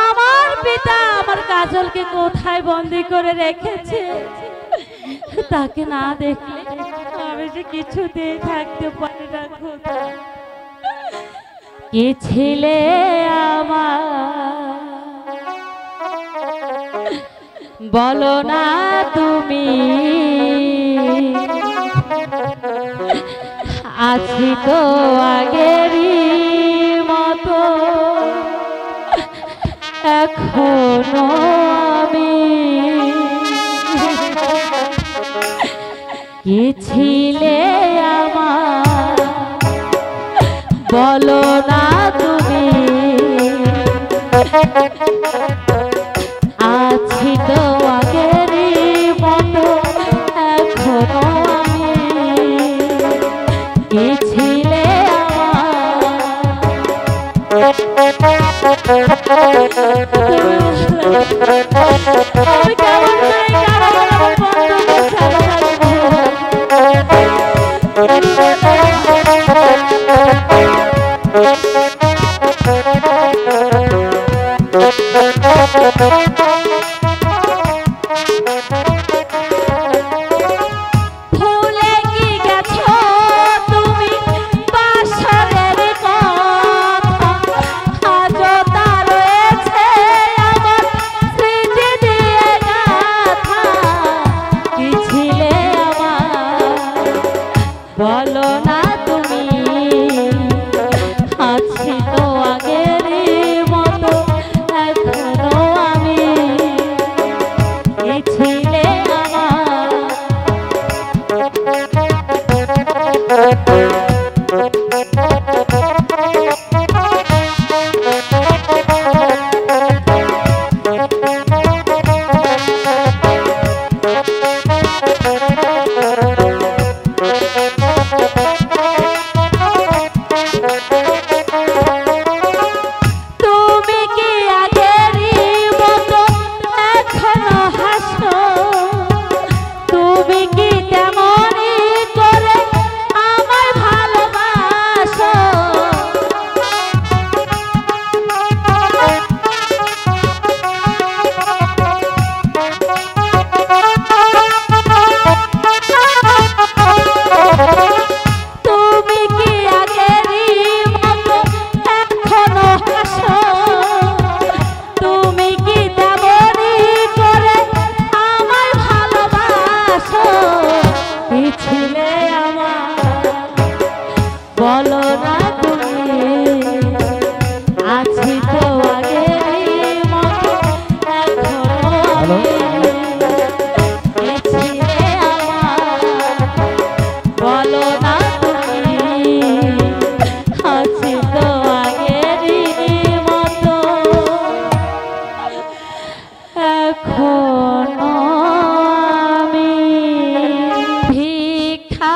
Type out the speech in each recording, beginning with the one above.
আমার পিতা আমার কাজলকে কোথায় বন্দি করে রেখেছে, তাকে না দেখলে আমি যে কিছুতেই থাকতে পারি না খোদা। কে ছিলে আমার বলো না তুমি, আছি তো আগেরই মতো এখনো আমি। কে ছিলে আমার বলো না তুমি, আছি তো আগেরই মতো এখনো আমি। কে ছিলে বলো না তুমি, আছি তো আগেরই মতো এখনো আমি। কে ছিলে আমার বলো না তুমি, আছি তো আগেরই মতো এখনো আমি। কে ছিলে আমার বলো না তুমি, আছি তো আগেরই মতো এখনো আমি। ভিক্ষা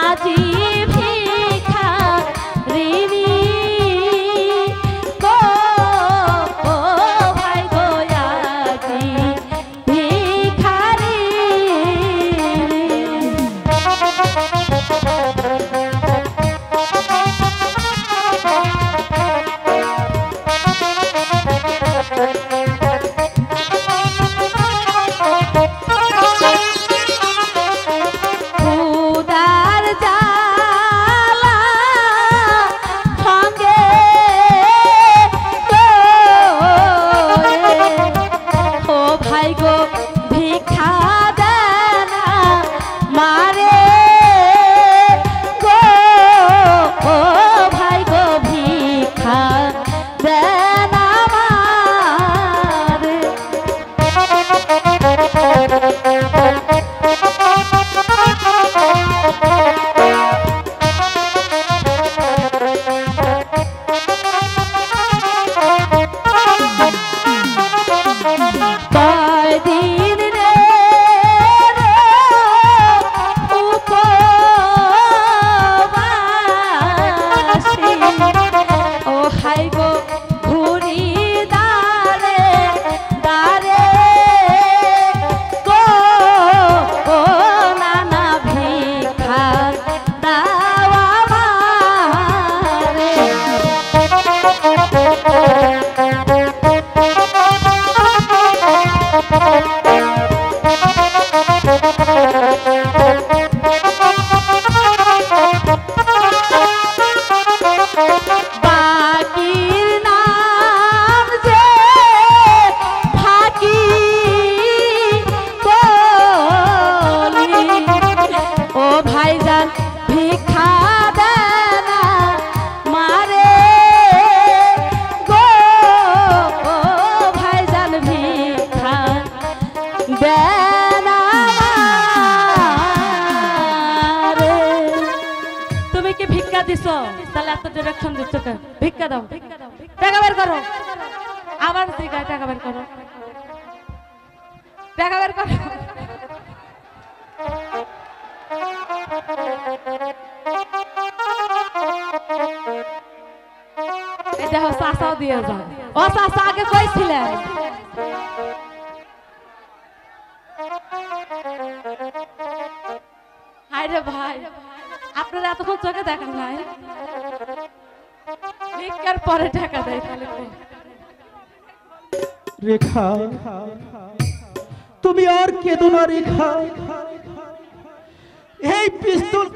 আজি ভিখারিনী গো ও ভাই গো আজি ভিখারিনী। তাহলে এত ডিরেকশন দিচ্ছ কেন? ভিক্ষা দাও, টাকা বের করো। আবার দিঘায় টাকা বের করো, টাকা বের করো। এই দেখো চাচাও দিয়ে যাও। ও চাচা আগে কইছিলেন হায়রে ভাই আপনারা এতক্ষণ চোখে দেখেন নাই, ভিক্ষার পরে টাকা দেয়। রেখা তুমি আর কেঁদো না রেখা, এই পিস্তল